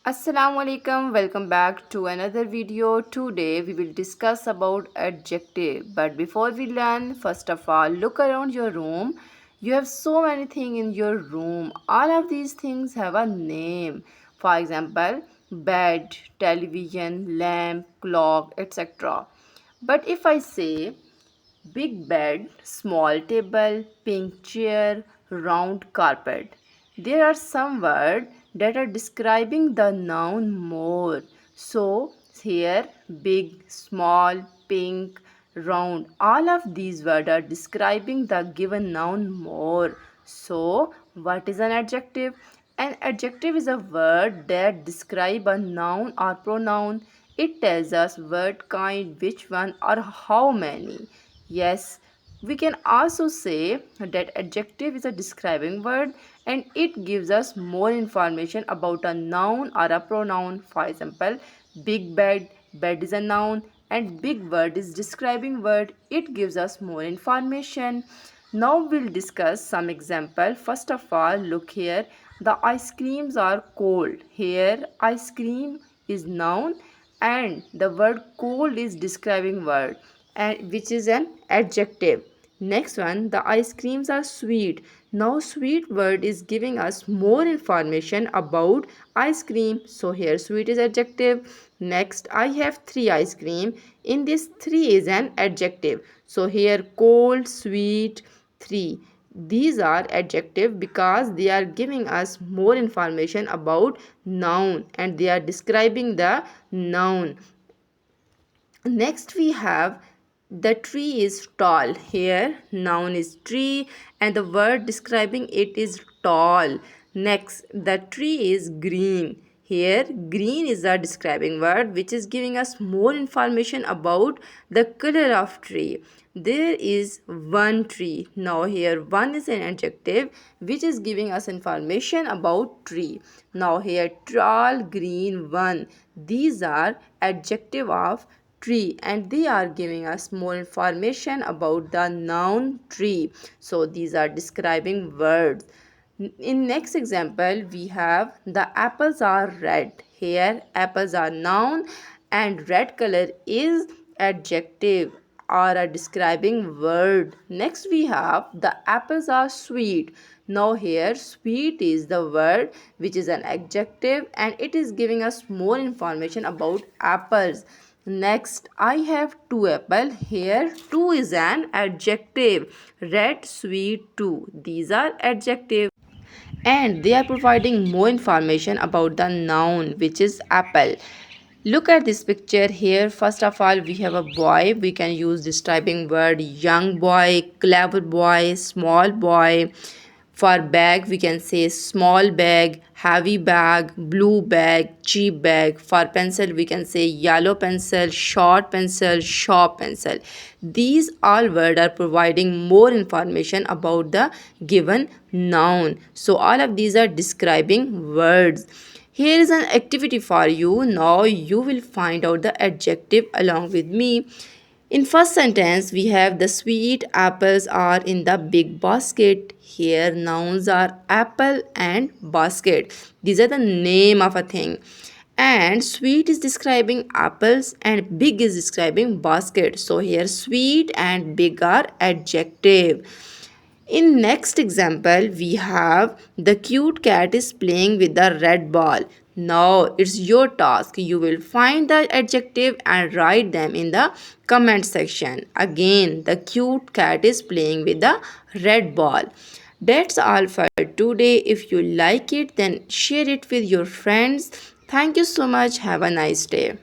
Assalamu alaikum, welcome back to another video. Today we will discuss about adjective. But before we learn, first of all, look around your room. You have so many things in your room. All of these things have a name. For example, bed, television, lamp, clock, etc. But if I say big bed, small table, pink chair, round carpet. There are some words that are describing the noun more. So, here, big, small, pink, round, all of these words are describing the given noun more. So, what is an adjective? An adjective is a word that describes a noun or pronoun. It tells us what kind, which one, or how many. Yes, we can also say that adjective is a describing word and it gives us more information about a noun or a pronoun. For example, big bed, bed is a noun and big word is describing word. It gives us more information. Now we'll discuss some example. First of all, look here. The ice creams are cold. Here, ice cream is noun and the word cold is describing word and which is an adjective. Next one, the ice creams are sweet. Now sweet word is giving us more information about ice cream. So here sweet is adjective. Next, I have 3 ice cream. In this 3 is an adjective. So here cold, sweet, 3. These are adjective because they are giving us more information about noun and they are describing the noun. Next we have the tree is tall. Here noun is tree and the word describing it is tall. Next, the tree is green. Here green is a describing word which is giving us more information about the color of tree. There is one tree. Now here one is an adjective which is giving us information about tree. Now here tall, green, one. These are adjective of tree and they are giving us more information about the noun tree. So these are describing words. In next example we have the apples are red. Here apples are noun and red color is adjective or a describing word. Next we have the apples are sweet. Now here sweet is the word which is an adjective and it is giving us more information about apples. Next, I have 2 apple. Here 2 is an adjective. Red, sweet, 2. These are adjective and they are providing more information about the noun which is apple. Look at this picture here. First of all, we have a boy. We can use describing word young boy, clever boy, small boy. For bag, we can say small bag, heavy bag, blue bag, cheap bag. For pencil, we can say yellow pencil, short pencil, sharp pencil. These all words are providing more information about the given noun. So all of these are describing words. Here is an activity for you. Now you will find out the adjective along with me. In first sentence, we have the sweet apples are in the big basket. Here nouns are apple and basket. These are the name of a thing. And sweet is describing apples and big is describing basket. So here sweet and big are adjective. In next example, we have the cute cat is playing with the red ball. Now it's your task. You will find the adjective and write them in the comment section. Again, the cute cat is playing with the red ball. That's all for today. If you like it, then share it with your friends. Thank you so much. Have a nice day.